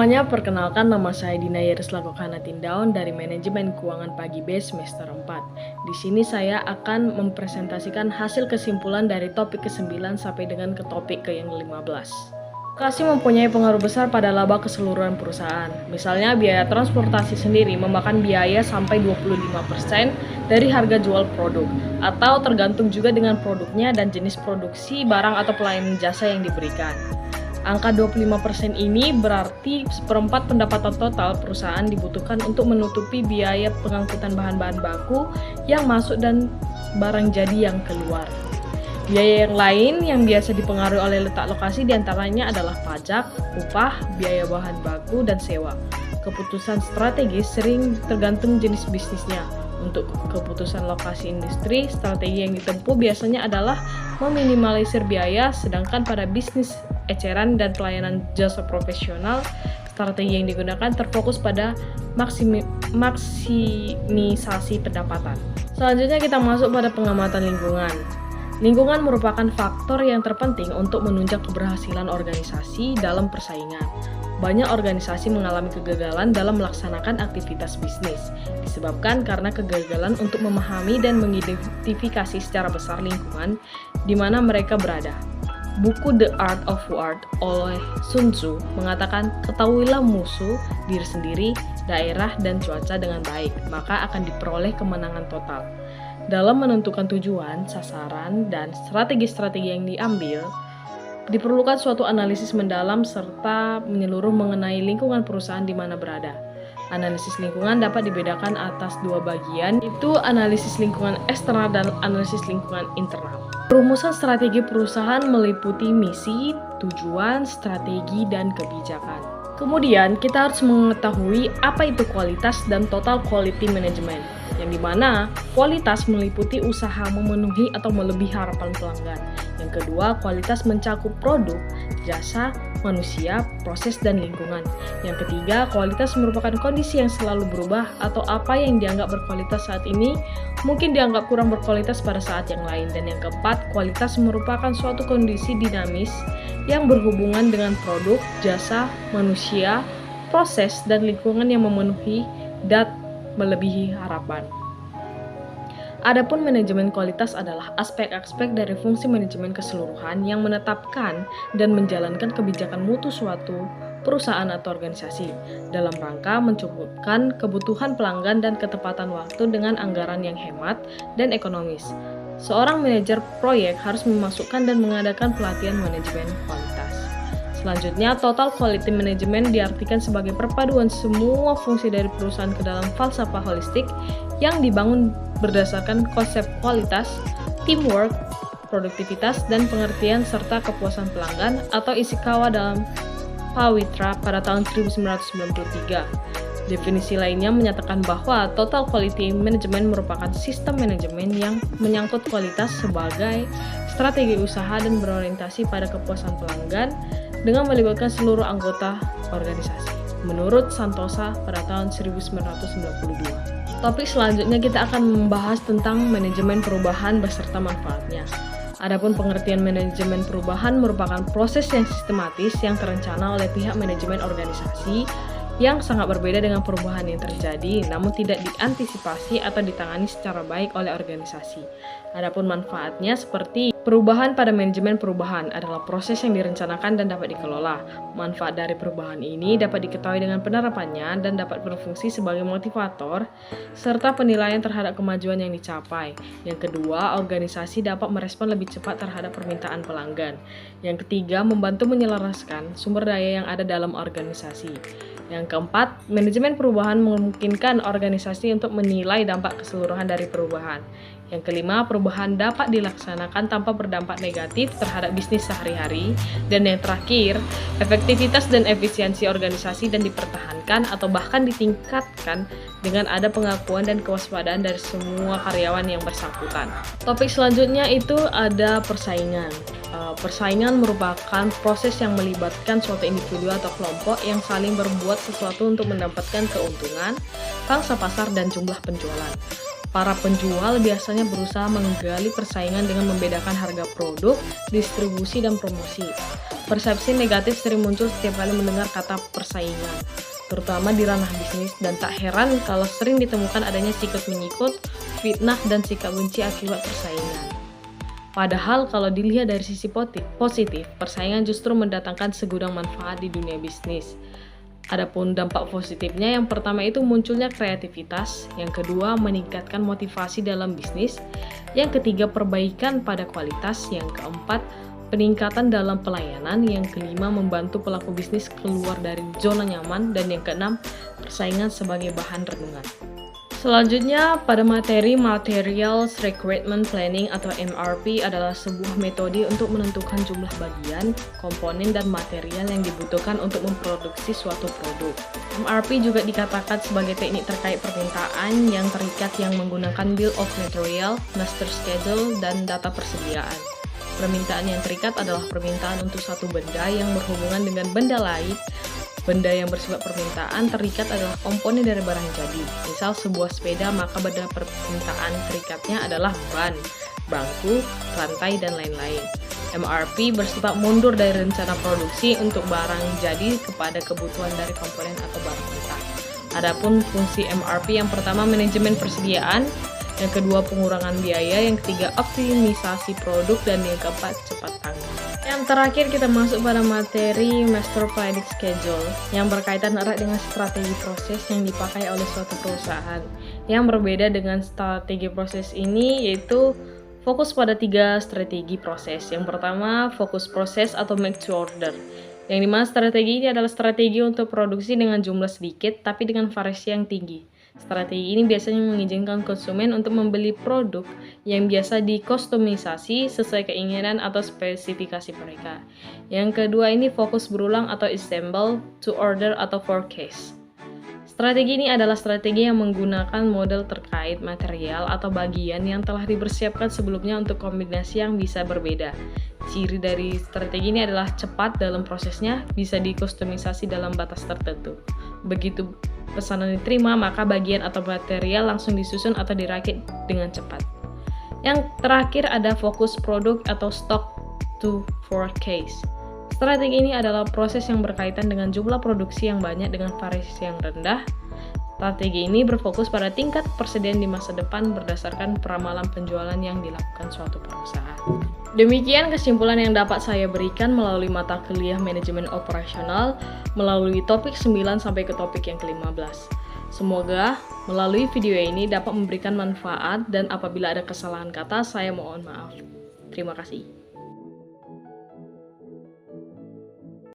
semuanya, perkenalkan nama saya Dina Yerislago Kanatindaun dari Manajemen Keuangan Pagi B semester 4. Di sini saya akan mempresentasikan hasil kesimpulan dari topik ke-9 sampai dengan ke topik ke yang 15. Lokasi mempunyai pengaruh besar pada laba keseluruhan perusahaan. Misalnya biaya transportasi sendiri memakan biaya sampai 25% dari harga jual produk, atau tergantung juga dengan produknya dan jenis produksi barang atau pelayanan jasa yang diberikan. Angka 25% ini berarti seperempat pendapatan total perusahaan dibutuhkan untuk menutupi biaya pengangkutan bahan-bahan baku yang masuk dan barang jadi yang keluar. Biaya yang lain yang biasa dipengaruhi oleh letak lokasi diantaranya adalah pajak, upah, biaya bahan baku, dan sewa. Keputusan strategis sering tergantung jenis bisnisnya. Untuk keputusan lokasi industri, strategi yang ditempuh biasanya adalah meminimalisir biaya, sedangkan pada bisnis eceran dan pelayanan jasa profesional, strategi yang digunakan terfokus pada maksimisasi pendapatan. Selanjutnya kita masuk pada pengamatan lingkungan. Lingkungan merupakan faktor yang terpenting untuk menunjang keberhasilan organisasi dalam persaingan. Banyak organisasi mengalami kegagalan dalam melaksanakan aktivitas bisnis, disebabkan karena kegagalan untuk memahami dan mengidentifikasi secara besar lingkungan di mana mereka berada. Buku The Art of War oleh Sun Tzu mengatakan, ketahuilah musuh, diri sendiri, daerah, dan cuaca dengan baik, maka akan diperoleh kemenangan total. Dalam menentukan tujuan, sasaran, dan strategi-strategi yang diambil, diperlukan suatu analisis mendalam serta menyeluruh mengenai lingkungan perusahaan di mana berada. Analisis lingkungan dapat dibedakan atas dua bagian, yaitu analisis lingkungan eksternal dan analisis lingkungan internal. Perumusan strategi perusahaan meliputi misi, tujuan, strategi, dan kebijakan. Kemudian, kita harus mengetahui apa itu kualitas dan total quality management, yang dimana kualitas meliputi usaha memenuhi atau melebihi harapan pelanggan. Yang kedua, kualitas mencakup produk, jasa, manusia, proses, dan lingkungan. Yang ketiga, kualitas merupakan kondisi yang selalu berubah atau apa yang dianggap berkualitas saat ini mungkin dianggap kurang berkualitas pada saat yang lain. Dan yang keempat, kualitas merupakan suatu kondisi dinamis yang berhubungan dengan produk, jasa, manusia, proses, dan lingkungan yang memenuhi dan melebihi harapan. Adapun manajemen kualitas adalah aspek-aspek dari fungsi manajemen keseluruhan yang menetapkan dan menjalankan kebijakan mutu suatu perusahaan atau organisasi dalam rangka mencukupkan kebutuhan pelanggan dan ketepatan waktu dengan anggaran yang hemat dan ekonomis. Seorang manajer proyek harus memasukkan dan mengadakan pelatihan manajemen kualitas. Selanjutnya, total quality management diartikan sebagai perpaduan semua fungsi dari perusahaan ke dalam falsafah holistik yang dibangun berdasarkan konsep kualitas, teamwork, produktivitas, dan pengertian serta kepuasan pelanggan atau Ishikawa dalam Pawitra pada tahun 1993. Definisi lainnya menyatakan bahwa total quality management merupakan sistem manajemen yang menyangkut kualitas sebagai strategi usaha dan berorientasi pada kepuasan pelanggan dengan melibatkan seluruh anggota organisasi, menurut Santosa pada tahun 1992. Topik selanjutnya kita akan membahas tentang manajemen perubahan beserta manfaatnya. Adapun pengertian manajemen perubahan merupakan proses yang sistematis yang terencana oleh pihak manajemen organisasi yang sangat berbeda dengan perubahan yang terjadi namun tidak diantisipasi atau ditangani secara baik oleh organisasi. Adapun manfaatnya seperti perubahan pada manajemen perubahan adalah proses yang direncanakan dan dapat dikelola. Manfaat dari perubahan ini dapat diketahui dengan penerapannya dan dapat berfungsi sebagai motivator serta penilaian terhadap kemajuan yang dicapai. Yang kedua, organisasi dapat merespon lebih cepat terhadap permintaan pelanggan. Yang ketiga, membantu menyelaraskan sumber daya yang ada dalam organisasi. Yang keempat, manajemen perubahan memungkinkan organisasi untuk menilai dampak keseluruhan dari perubahan. Yang kelima, perubahan dapat dilaksanakan tanpa berdampak negatif terhadap bisnis sehari-hari. Dan yang terakhir, efektivitas dan efisiensi organisasi dan dipertahankan atau bahkan ditingkatkan dengan ada pengakuan dan kewaspadaan dari semua karyawan yang bersangkutan. Topik selanjutnya itu ada persaingan. Persaingan merupakan proses yang melibatkan suatu individu atau kelompok yang saling berbuat sesuatu untuk mendapatkan keuntungan, pangsa pasar, dan jumlah penjualan. Para penjual biasanya berusaha menggali persaingan dengan membedakan harga produk, distribusi, dan promosi. Persepsi negatif sering muncul setiap kali mendengar kata persaingan, terutama di ranah bisnis, dan tak heran kalau sering ditemukan adanya sikut-menyikut, fitnah, dan sikap benci akibat persaingan. Padahal kalau dilihat dari sisi positif, persaingan justru mendatangkan segudang manfaat di dunia bisnis. Adapun dampak positifnya, yang pertama itu munculnya kreativitas, yang kedua meningkatkan motivasi dalam bisnis, yang ketiga perbaikan pada kualitas, yang keempat peningkatan dalam pelayanan, yang kelima membantu pelaku bisnis keluar dari zona nyaman, dan yang keenam persaingan sebagai bahan renungan. Selanjutnya, pada materi Materials Requirement Planning atau MRP adalah sebuah metode untuk menentukan jumlah bagian, komponen, dan material yang dibutuhkan untuk memproduksi suatu produk. MRP juga dikatakan sebagai teknik terkait permintaan yang terikat yang menggunakan Bill of Material, Master Schedule, dan data persediaan. Permintaan yang terikat adalah permintaan untuk satu benda yang berhubungan dengan benda lain. Benda yang bersifat permintaan terikat adalah komponen dari barang jadi. Misal sebuah sepeda, maka benda permintaan terikatnya adalah ban, bangku, rantai, dan lain-lain. MRP bersifat mundur dari rencana produksi untuk barang jadi kepada kebutuhan dari komponen atau barang mentah. Adapun fungsi MRP, yang pertama manajemen persediaan, yang kedua pengurangan biaya, yang ketiga optimisasi produk, dan yang keempat cepat tanggap. Yang terakhir kita masuk pada materi Master Planning Schedule yang berkaitan erat dengan strategi proses yang dipakai oleh suatu perusahaan. Yang berbeda dengan strategi proses ini yaitu fokus pada 3 strategi proses. Yang pertama fokus proses atau make to order, yang dimana strategi ini adalah strategi untuk produksi dengan jumlah sedikit tapi dengan variasi yang tinggi. Strategi ini biasanya mengizinkan konsumen untuk membeli produk yang biasa dikustomisasi sesuai keinginan atau spesifikasi mereka. Yang kedua ini fokus berulang atau assemble to order atau forecast. Strategi ini adalah strategi yang menggunakan model terkait material atau bagian yang telah dipersiapkan sebelumnya untuk kombinasi yang bisa berbeda. Ciri dari strategi ini adalah cepat dalam prosesnya, bisa dikustomisasi dalam batas tertentu. Begitu pesanan diterima, maka bagian atau material langsung disusun atau dirakit dengan cepat. Yang terakhir ada fokus produk atau stock to forecast. Strategi ini adalah proses yang berkaitan dengan jumlah produksi yang banyak dengan variasi yang rendah. Strategi ini berfokus pada tingkat persediaan di masa depan berdasarkan peramalan penjualan yang dilakukan suatu perusahaan. Demikian kesimpulan yang dapat saya berikan melalui mata kuliah manajemen operasional melalui topik 9 sampai ke topik yang ke-15. Semoga melalui video ini dapat memberikan manfaat dan apabila ada kesalahan kata saya mohon maaf. Terima kasih.